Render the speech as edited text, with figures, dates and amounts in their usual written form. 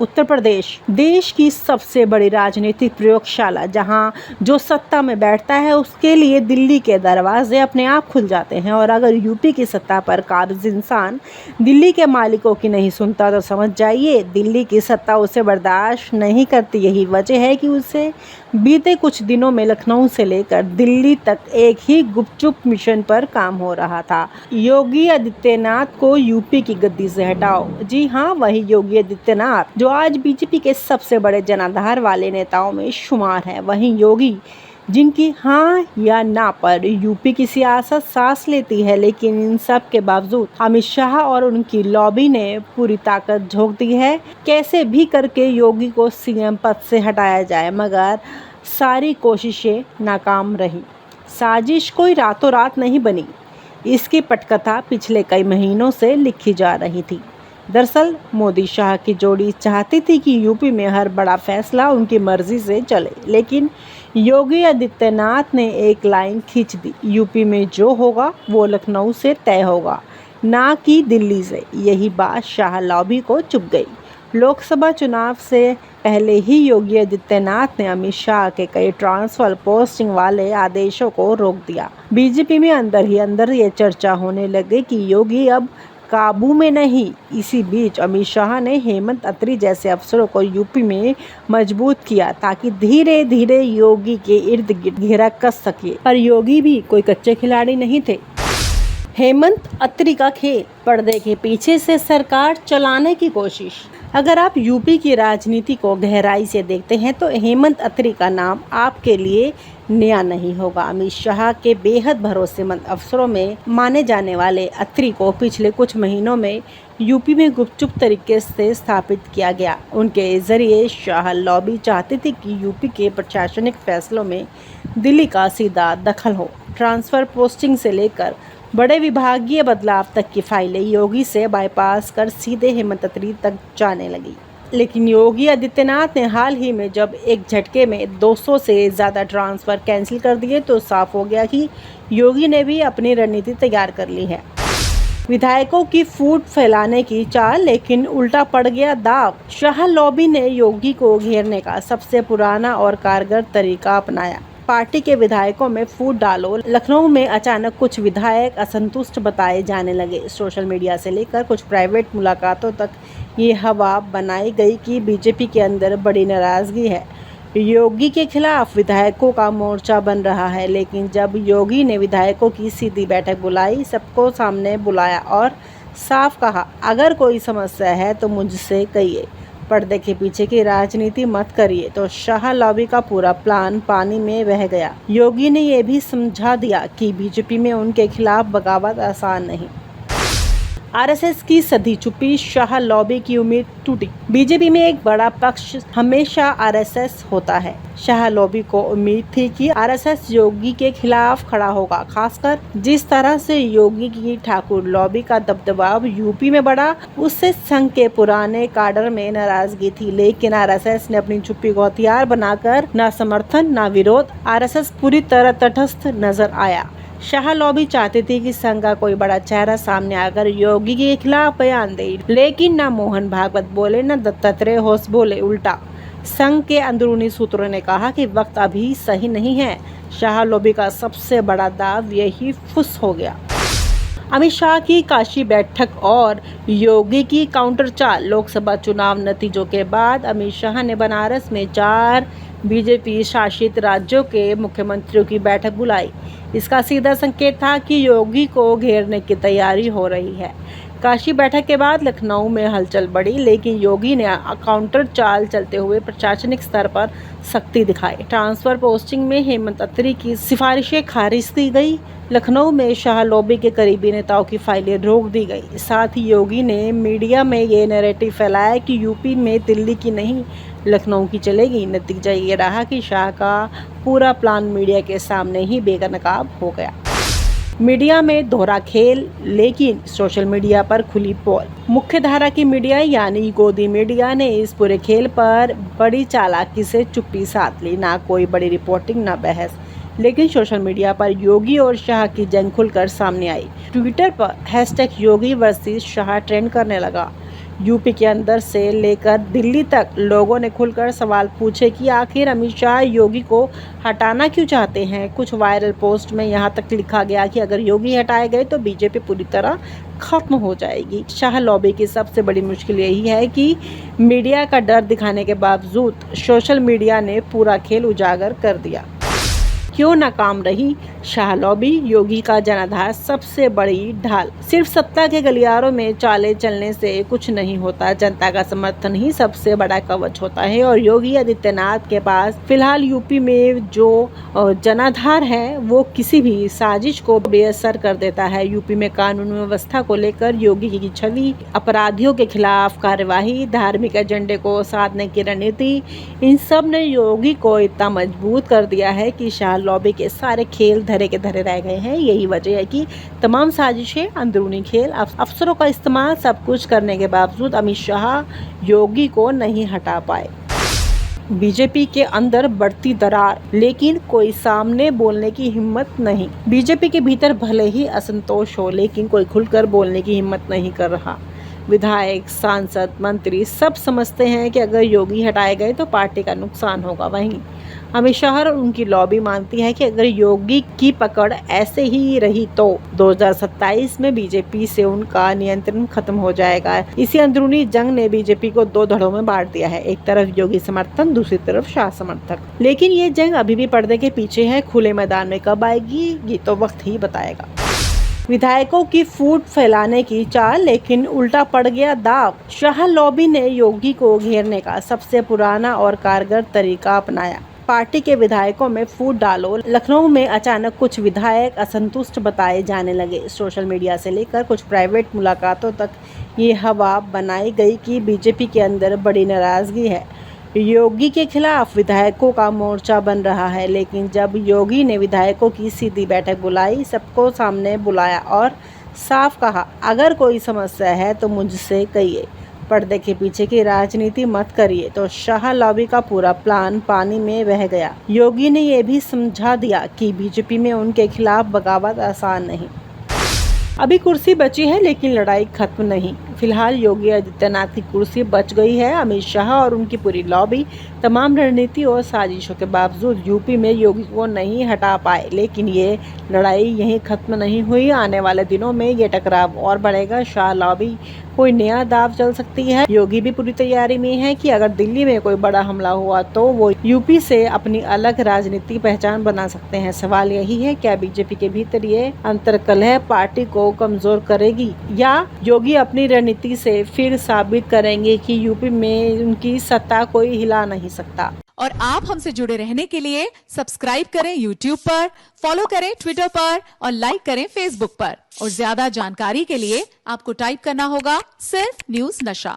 उत्तर प्रदेश देश की सबसे बड़ी राजनीतिक प्रयोगशाला, जहां जो सत्ता में बैठता है उसके लिए दिल्ली के दरवाजे अपने आप खुल जाते हैं। और अगर यूपी की सत्ता पर काबिज इंसान दिल्ली के मालिकों की नहीं सुनता तो समझ जाइए दिल्ली की सत्ता उसे बर्दाश्त नहीं करती। यही वजह है कि उसे बीते कुछ दिनों में लखनऊ से लेकर दिल्ली तक एक ही गुपचुप मिशन पर काम हो रहा था। योगी आदित्यनाथ को यूपी की गद्दी से हटाओ। जी हाँ, वही योगी आदित्यनाथ जो आज बीजेपी के सबसे बड़े जनाधार वाले नेताओं में शुमार है। वही योगी जिनकी हाँ या ना पर यूपी की सियासत सांस लेती है। लेकिन इन सब के बावजूद अमित शाह और उनकी लॉबी ने पूरी ताकत झोंक दी है कैसे भी करके योगी को सीएम पद से हटाया जाए, मगर सारी कोशिशें नाकाम रही। साजिश कोई रातों रात नहीं बनी, इसकी पटकथा पिछले कई महीनों से लिखी जा रही थी। दरअसल मोदी शाह की जोड़ी चाहती थी कि यूपी में हर बड़ा फैसला उनकी मर्जी से चले, लेकिन योगी आदित्यनाथ ने एक लाइन खींच दी, यूपी में जो होगा वो लखनऊ से तय होगा, ना कि दिल्ली से। यही बात शाह लॉबी को चुभ गई। लोकसभा चुनाव से पहले ही योगी आदित्यनाथ ने अमित शाह के कई ट्रांसफर पोस्टिंग वाले आदेशों को रोक दिया। बीजेपी में अंदर ही अंदर ये चर्चा होने लगी कि योगी अब काबू में नहीं। इसी बीच अमित शाह ने हेमंत अत्री जैसे अफसरों को यूपी में मजबूत किया ताकि धीरे धीरे योगी के इर्द गिर्द घेरा कस सके। पर योगी भी कोई कच्चे खिलाड़ी नहीं थे। हेमंत अत्री का खेल, पर्दे के पीछे से सरकार चलाने की कोशिश। अगर आप यूपी की राजनीति को गहराई से देखते हैं तो हेमंत अत्री का नाम आपके लिए नया नहीं होगा। अमित शाह के बेहद भरोसेमंद अफसरों में माने जाने वाले अत्री को पिछले कुछ महीनों में यूपी में गुपचुप तरीके से स्थापित किया गया। उनके जरिए शाह लॉबी चाहती थी कि यूपी के प्रशासनिक फैसलों में दिल्ली का सीधा दखल हो। ट्रांसफर पोस्टिंग से लेकर बड़े विभागीय बदलाव तक की फाइलें योगी से बाईपास कर सीधे हेमंत अत्री तक जाने लगी। लेकिन योगी आदित्यनाथ ने हाल ही में जब एक झटके में 200 से ज़्यादा ट्रांसफ़र कैंसिल कर दिए तो साफ हो गया कि योगी ने भी अपनी रणनीति तैयार कर ली है। विधायकों की फूट फैलाने की चाल, लेकिन उल्टा पड़ गया दाव। शाह लॉबी ने योगी को घेरने का सबसे पुराना और कारगर तरीका अपनाया। पार्टी के विधायकों में फूट डालो। लखनऊ में अचानक कुछ विधायक असंतुष्ट बताए जाने लगे। सोशल मीडिया से लेकर कुछ प्राइवेट मुलाकातों तक ये हवा बनाई गई कि बीजेपी के अंदर बड़ी नाराजगी है, योगी के खिलाफ विधायकों का मोर्चा बन रहा है। लेकिन जब योगी ने विधायकों की सीधी बैठक बुलाई, सबको सामने बुलाया और साफ कहा, अगर कोई समस्या है तो मुझसे कहिए, पर्दे के पीछे की राजनीति मत करिए, तो शाह लॉबी का पूरा प्लान पानी में बह गया। योगी ने यह भी समझा दिया कि बीजेपी में उनके खिलाफ बगावत आसान नहीं। आरएसएस की सदी चुप्पी, शाह लॉबी की उम्मीद टूटी। बीजेपी में एक बड़ा पक्ष हमेशा आरएसएस होता है। शाह लॉबी को उम्मीद थी कि आरएसएस योगी के खिलाफ खड़ा होगा, खासकर जिस तरह से योगी की ठाकुर लॉबी का दबदबा यूपी में बढ़ा, उससे संघ के पुराने काडर में नाराजगी थी। लेकिन आरएसएस ने अपनी चुप्पी को हथियार बनाकर न समर्थन न विरोध, आरएसएस पूरी तरह तटस्थ नजर आया। शाह लॉबी चाहती थी कि संघ का कोई बड़ा चेहरा सामने आकर योगी के खिलाफ बयान दे, लेकिन न मोहन भागवत बोले न दत्तात्रेय होस बोले। उल्टा संघ के अंदरूनी सूत्रों ने कहा कि वक्त अभी सही नहीं है। शाह लॉबी का सबसे बड़ा दाव यही फुस हो गया। अमित शाह की काशी बैठक और योगी की काउंटर चाल। लोकसभा चुनाव नतीजों के बाद अमित शाह ने बनारस में 4 बीजेपी शासित राज्यों के मुख्यमंत्रियों की बैठक बुलाई। इसका सीधा संकेत था कि योगी को घेरने की तैयारी हो रही है। काशी बैठक के बाद लखनऊ में हलचल बढ़ी, लेकिन योगी ने काउंटर चाल चलते हुए प्रशासनिक स्तर पर सख्ती दिखाई। ट्रांसफर पोस्टिंग में हेमंत अत्री की सिफारिशें खारिज की गई। लखनऊ में शाह लॉबी के करीबी नेताओं की फाइलें रोक दी गई। साथ ही योगी ने मीडिया में ये नैरेटिव फैलाया कि यूपी में दिल्ली की नहीं लखनऊ की चलेगी। नतीजा ये रहा कि शाह का पूरा प्लान मीडिया के सामने ही बेनकाब हो गया। मीडिया में दोहरा खेल, लेकिन सोशल मीडिया पर खुली पोल। मुख्य धारा की मीडिया यानी गोदी मीडिया ने इस पूरे खेल पर बड़ी चालाकी से चुप्पी साध ली। ना कोई बड़ी रिपोर्टिंग, ना बहस। लेकिन सोशल मीडिया पर योगी और शाह की जंग खुलकर सामने आई। ट्विटर पर #योगी वर्सेस शाह ट्रेंड करने लगा। यूपी के अंदर से लेकर दिल्ली तक लोगों ने खुलकर सवाल पूछे कि आखिर अमित शाह योगी को हटाना क्यों चाहते हैं। कुछ वायरल पोस्ट में यहाँ तक लिखा गया कि अगर योगी हटाए गए तो बीजेपी पूरी तरह खत्म हो जाएगी। शाह लॉबी की सबसे बड़ी मुश्किल यही है कि मीडिया का डर दिखाने के बावजूद सोशल मीडिया ने पूरा खेल उजागर कर दिया। क्यों नाकाम रही शाह लॉबी? योगी का जनाधार सबसे बड़ी ढाल। सिर्फ सत्ता के गलियारों में चाले चलने से कुछ नहीं होता, जनता का समर्थन ही सबसे बड़ा कवच होता है। और योगी आदित्यनाथ के पास फिलहाल यूपी में जो जनाधार है वो किसी भी साजिश को बेअसर कर देता है। यूपी में कानून व्यवस्था को लेकर योगी की छवि, अपराधियों के खिलाफ कार्यवाही, धार्मिक एजेंडे को साधने की रणनीति, इन सब ने योगी को इतना मजबूत कर दिया है कि शाह लॉबी के सारे खेल धरे के धरे रह गए हैं। यही वजह है कि तमाम साजिशें, अंदरूनी खेल, अफसरों का इस्तेमाल, सब कुछ करने के बावजूद अमित शाह योगी को नहीं हटा पाए। बीजेपी के अंदर बढ़ती दरार, लेकिन कोई सामने बोलने की हिम्मत नहीं। बीजेपी के भीतर भले ही असंतोष हो, लेकिन कोई खुलकर बोलने की हिम्मत नहीं कर रहा। विधायक, सांसद, मंत्री सब समझते हैं कि अगर योगी हटाए गए तो पार्टी का नुकसान होगा। वहीं अमित शाह और उनकी लॉबी मानती है कि अगर योगी की पकड़ ऐसे ही रही तो 2027 में बीजेपी से उनका नियंत्रण खत्म हो जाएगा। इसी अंदरूनी जंग ने बीजेपी को दो धड़ों में बांट दिया है, एक तरफ योगी समर्थन, दूसरी तरफ शाह समर्थक। लेकिन ये जंग अभी भी पर्दे के पीछे है। खुले मैदान में कब आएगी ये तो वक्त ही बताएगा। विधायकों की फूट फैलाने की चाल, लेकिन उल्टा पड़ गया दाव। शाह लॉबी ने योगी को घेरने का सबसे पुराना और कारगर तरीका अपनाया। पार्टी के विधायकों में फूट डालो। लखनऊ में अचानक कुछ विधायक असंतुष्ट बताए जाने लगे। सोशल मीडिया से लेकर कुछ प्राइवेट मुलाकातों तक ये हवा बनाई गई कि बीजेपी के अंदर बड़ी नाराजगी है। योगी के खिलाफ विधायकों का मोर्चा बन रहा है। लेकिन जब योगी ने विधायकों की सीधी बैठक बुलाई, सबको सामने बुलाया और साफ कहा, अगर कोई समस्या है तो मुझसे कहिए, पर्दे के पीछे की राजनीति मत करिए, तो शाह लॉबी का पूरा प्लान पानी में बह गया। योगी ने यह भी समझा दिया कि बीजेपी में उनके खिलाफ बगावत आसान नहीं। अभी कुर्सी बची है, लेकिन लड़ाई खत्म नहीं। फिलहाल योगी आदित्यनाथ की कुर्सी बच गई है। अमित शाह और उनकी पूरी लॉबी तमाम रणनीति और साजिशों के बावजूद यूपी में योगी को नहीं हटा पाए। लेकिन ये लड़ाई यहीं खत्म नहीं हुई। आने वाले दिनों में ये टकराव और बढ़ेगा। शाह लॉबी कोई नया दाव चल सकती है। योगी भी पूरी तैयारी में है कि अगर दिल्ली में कोई बड़ा हमला हुआ तो वो यूपी से अपनी अलग राजनीतिक पहचान बना सकते हैं। सवाल यही है, क्या बीजेपी के भीतर ये अंतर्कलह पार्टी को कमजोर करेगी या योगी अपनी रणनीति से फिर साबित करेंगे कि यूपी में उनकी सत्ता कोई हिला नहीं सकता। और आप हमसे जुड़े रहने के लिए सब्सक्राइब करें YouTube पर, फॉलो करें Twitter पर और लाइक करें Facebook पर। और ज्यादा जानकारी के लिए आपको टाइप करना होगा सिर्फ न्यूज़ नशा।